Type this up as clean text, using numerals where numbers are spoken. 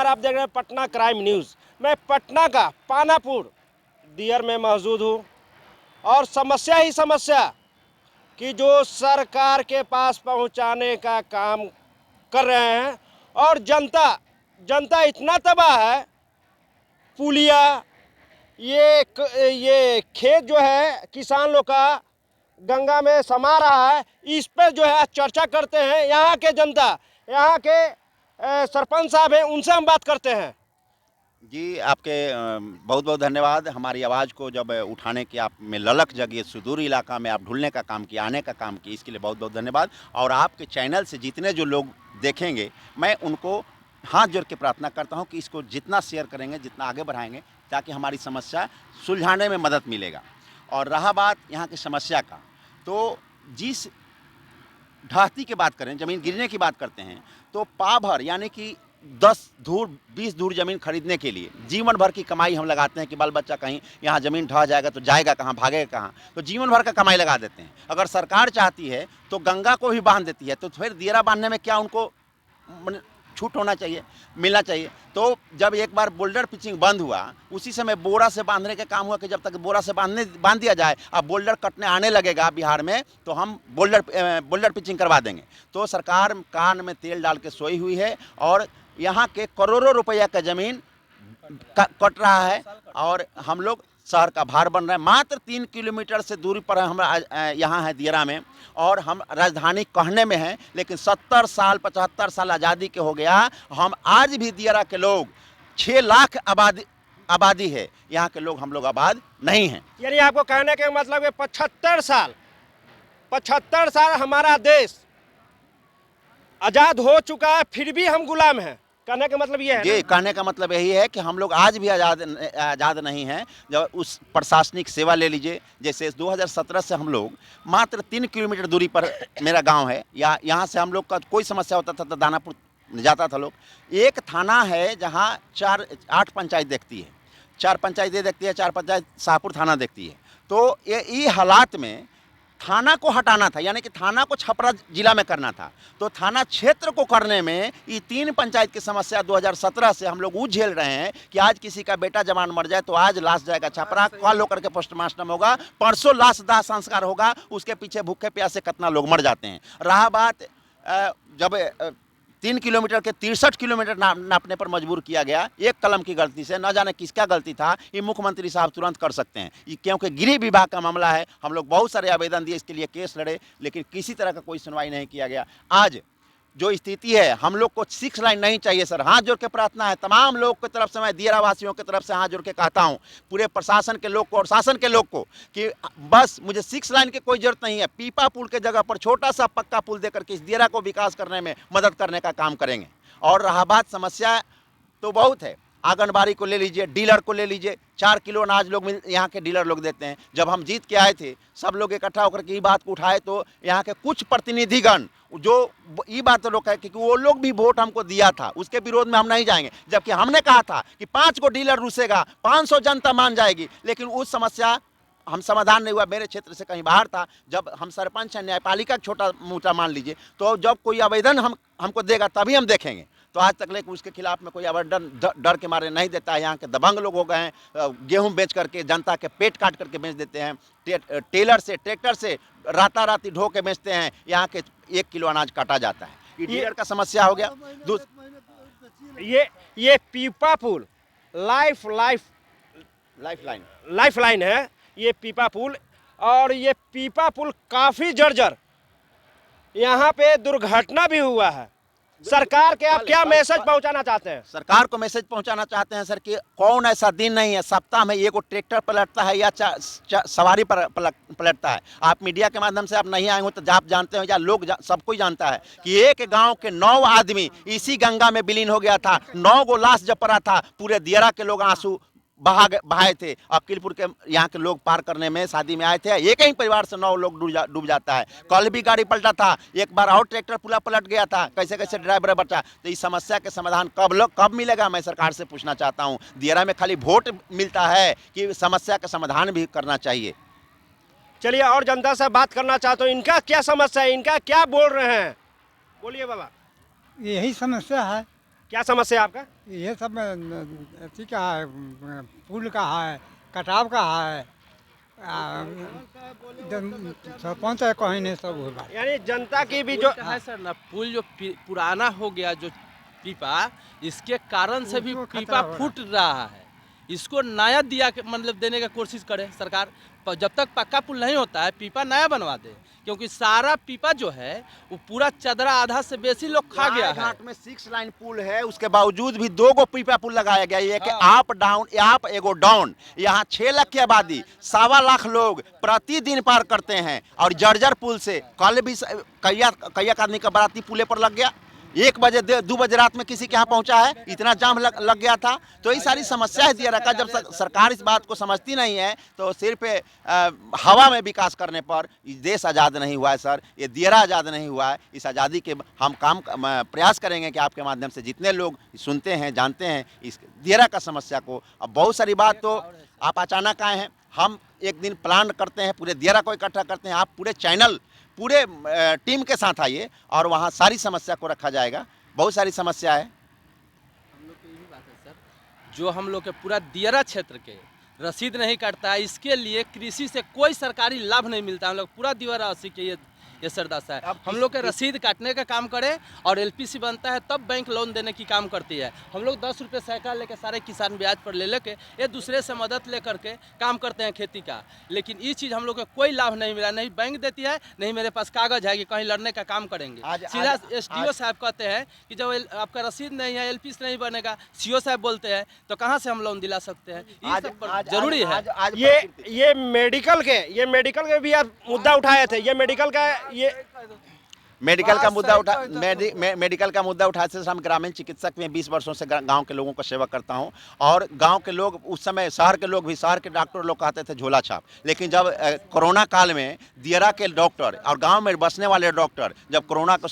नमस्कार, आप देख रहे हैं पटना क्राइम न्यूज़। मैं पटना का पानापुर दियर में मौजूद हूँ और समस्या ही समस्या कि जो सरकार के पास पहुँचाने का काम कर रहे हैं और जनता इतना तबाह है। पुलिया ये खेत जो है किसान लोग का गंगा में समा रहा है, इस पर जो है चर्चा करते हैं। यहाँ के जनता, यहाँ के सरपंच साहब हैं, उनसे हम बात करते हैं। जी, आपके बहुत बहुत धन्यवाद। हमारी आवाज़ को जब उठाने की आप में ललक जगी, सुदूर इलाका में आप ढूंढने का काम किया, आने का काम किया, इसके लिए बहुत बहुत धन्यवाद। और आपके चैनल से जितने जो लोग देखेंगे, मैं उनको हाथ जोड़ के प्रार्थना करता हूं कि इसको जितना शेयर करेंगे, जितना आगे बढ़ाएंगे, ताकि हमारी समस्या सुलझाने में मदद मिलेगा। और रहा बात यहाँ की समस्या का, तो जिस ढाती की बात करें, ज़मीन गिरने की बात करते हैं, तो पाभर यानी कि 10 धूर 20 धूर ज़मीन खरीदने के लिए जीवन भर की कमाई हम लगाते हैं कि बाल बच्चा कहीं यहाँ ज़मीन ढह जाएगा तो जाएगा कहाँ, भागेगा कहाँ, तो जीवन भर का कमाई लगा देते हैं। अगर सरकार चाहती है तो गंगा को भी बांध देती है, तो फिर दियरा बांधने में क्या उनको छूट होना चाहिए, मिलना चाहिए। तो जब एक बार बोल्डर पिचिंग बंद हुआ, उसी समय बोरा से बांधने का काम हुआ कि जब तक बोरा से बांध दिया जाए, अब बोल्डर कटने आने लगेगा बिहार में, तो हम बोल्डर पिचिंग करवा देंगे। तो सरकार कान में तेल डाल के सोई हुई है और यहाँ के करोड़ों रुपया का ज़मीन कट रहा है और हम लोग शहर का भार बन रहा है। मात्र 3 किलोमीटर से दूरी पर हम यहाँ है दियरा में, और हम राजधानी कहने में हैं, लेकिन 70 साल 75 साल आज़ादी के हो गया, हम आज भी दियरा के लोग 6 लाख आबादी है, यहाँ के लोग हम लोग आबाद नहीं हैं। यानी आपको कहने का मतलब है 75 साल हमारा देश आज़ाद हो चुका है, फिर भी हम गुलाम हैं। कहने का मतलब ये है जी, कहने का मतलब यही है कि हम लोग आज भी आज़ाद नहीं हैं। जब उस प्रशासनिक सेवा ले लीजिए, जैसे 2017 से हम लोग मात्र 3 किलोमीटर दूरी पर मेरा गांव है, या यहाँ से हम लोग का कोई समस्या होता था तो दानापुर जाता था लोग। एक थाना है जहाँ 8 पंचायत देखती है, 4 पंचायतें देखती है, 4 पंचायत शाहपुर थाना देखती है। तो ये हालात में थाना को हटाना था, यानी कि थाना को छपरा जिला में करना था, तो थाना क्षेत्र को करने में ये 3 पंचायत की समस्या 2017 से हम लोग झेल रहे हैं कि आज किसी का बेटा जवान मर जाए तो आज लाश जाएगा छपरा, कल होकर के पोस्टमार्टम होगा, परसों लाश दाह संस्कार होगा, उसके पीछे भूखे प्यासे कितना लोग मर जाते हैं। रहा बात जब 3 किलोमीटर के 63 किलोमीटर नापने पर मजबूर किया गया, एक कलम की गलती से, न जाने किसका गलती था, ये मुख्यमंत्री साहब तुरंत कर सकते हैं, क्योंकि गृह विभाग का मामला है। हम लोग बहुत सारे आवेदन दिए, इसके लिए केस लड़े, लेकिन किसी तरह का कोई सुनवाई नहीं किया गया। आज जो स्थिति है, हम लोग को 6 लाइन नहीं चाहिए सर। हाथ जोड़ के प्रार्थना है तमाम लोग की तरफ से, मैं दियरा वासियों की तरफ से हाथ जोड़ के कहता हूँ, पूरे प्रशासन के लोग को और शासन के लोग को, कि बस मुझे 6 लाइन की कोई जरूरत नहीं है। पीपा पुल के जगह पर छोटा सा पक्का पुल देकर के इस दियरा को विकास करने में मदद करने का काम करेंगे। और रहा बात समस्या तो बहुत है, आंगनबाड़ी को ले लीजिए, डीलर को ले लीजिए, 4 किलो अनाज लोग यहाँ के डीलर लोग देते हैं। जब हम जीत के आए थे, सब लोग इकट्ठा होकर के ये बात को उठाए, तो यहाँ के कुछ प्रतिनिधिगण जो ये बात लोग कहे कि वो लोग भी वोट हमको दिया था, उसके विरोध में हम नहीं जाएंगे, जबकि हमने कहा था कि 5 को डीलर रुसेगा, 500 जनता मान जाएगी, लेकिन उस समस्या हम समाधान नहीं हुआ। मेरे क्षेत्र से कहीं बाहर था, जब हम सरपंच हैं, न्यायपालिका छोटा मोटा मान लीजिए, तो जब कोई आवेदन हमको देगा तभी हम देखेंगे। तो आज तक लेकिन उसके खिलाफ में कोई आवेदन डर के मारे नहीं देता है। यहाँ के दबंग लोग हो गए हैं, गेहूं बेच करके जनता के पेट काट करके बेच देते हैं, टेलर से ट्रैक्टर से राताराती ढो के बेचते हैं, यहाँ के 1 किलो अनाज काटा जाता है। ये डीलर का समस्या हो गया। ये पीपा पुल लाइफ लाइन है, ये पीपा पुल, और ये पीपा पुल काफ़ी जर्जर, यहाँ पे दुर्घटना भी हुआ है। सरकार के आप क्या मैसेज पहुंचाना चाहते हैं? सरकार को मैसेज पहुंचाना चाहते हैं सर कि कौन ऐसा दिन नहीं है सप्ताह में एक ट्रैक्टर पलटता है या सवारी पर पलटता है। आप मीडिया के माध्यम से आप नहीं आए हो तो आप जानते हो, या लोग सबको ही जानता है कि एक गांव के 9 आदमी इसी गंगा में विलीन हो गया था। 9 गो लाश जब पड़ा था, पूरे दियरा के लोग आंसू बहाए थे। अकीलपुर के यहाँ के लोग पार करने में शादी में आए थे, एक ही परिवार से 9 लोग डूब जाता है। कल भी गाड़ी पलटा था, एक बार और ट्रैक्टर पूरा पलट गया था, कैसे कैसे ड्राइवर बचा। तो इस समस्या के समाधान कब मिलेगा, मैं सरकार से पूछना चाहता हूँ। दियरा में खाली वोट मिलता है कि समस्या का समाधान भी करना चाहिए। चलिए और जनता से बात करना चाहता हूँ, इनका क्या समस्या है, इनका क्या बोल रहे हैं, बोलिए बाबा। यही समस्या है क्या समस्या है आपका? ये सब अथी का है, पुल का है, कटाव का है, सरपंच है कहीं नहीं सब हो रहा है। यानी जनता की भी जो है सर ना, पुल जो पुराना हो गया जो पीपा, इसके कारण से भी उसको खतरा पीपा हो रहा फूट रहा है। इसको नया दिया के मतलब देने का कोशिश करे सरकार। जब तक पक्का पुल नहीं होता है पीपा नया बनवा दे, क्योंकि सारा पीपा जो है वो पूरा चदरा आधा से बेसी लोग खा गया है। घाट में 6 लाइन पुल है, उसके बावजूद भी 2 गो पीपा पुल लगाया गया है, एक अप डाउन, अप एगो डाउन। यहाँ 6 लाख की आबादी, 1.25 लाख लोग प्रतिदिन पार करते हैं और जर्जर पुल से कल भी कई आदमी का बाराती पुले पर लग गया। 1 बजे 2 बजे रात में किसी के यहाँ पहुंचा है, इतना जाम लग गया था। तो ये सारी समस्या है दियारा का। जब सरकार इस बात को समझती नहीं है तो सिर्फ हवा में विकास करने पर ये देश आज़ाद नहीं हुआ है सर, ये दियारा आज़ाद नहीं हुआ है। इस आज़ादी के हम प्रयास करेंगे कि आपके माध्यम से जितने लोग सुनते हैं, जानते हैं इस दियारा का समस्या को। अब बहुत सारी बात तो आप अचानक आए हैं, हम एक दिन प्लान करते हैं, पूरे दियारा को इकट्ठा करते हैं, आप पूरे चैनल पूरे टीम के साथ आइए और वहाँ सारी समस्या को रखा जाएगा। बहुत सारी समस्या है। हम लोग की यही बात है सर, जो हम लोग के पूरा दियारा क्षेत्र के रसीद नहीं काटता है, इसके लिए कृषि से कोई सरकारी लाभ नहीं मिलता। हम लोग पूरा दियारा अस्सी के ये सरदासा है। हम लोग के रसीद काटने का काम करें और एलपीसी बनता है तब बैंक लोन देने की काम करती है। हम लोग 10 रुपये सैकड़ा लेके सारे किसान ब्याज पर ले लेके एक दूसरे से मदद ले करके काम करते हैं खेती का, लेकिन ये चीज़ हम लोग को कोई लाभ नहीं मिला। नहीं बैंक देती है, नहीं मेरे पास कागज है कि कहीं लड़ने का काम करेंगे। सीधा SDO साहब कहते हैं कि जब आपका रसीद नहीं है, एलपीसी नहीं बनेगा, CO साहब बोलते हैं, तो कहाँ से हम लोन दिला सकते हैं? ये सब पर जरूरी है। ये मेडिकल के भी आप मुद्दा उठाए थे। ये मेडिकल का मुद्दा उठाए से हम ग्रामीण चिकित्सक में 20 वर्षों से गांव के लोगों को सेवा करता हूं। और गांव के लोग उस समय, शहर के लोग भी, शहर के डॉक्टर लोग कहते थे झोला छाप, लेकिन जब कोरोना काल में दियारा के डॉक्टर और गांव में बसने वाले डॉक्टर जब कोरोना को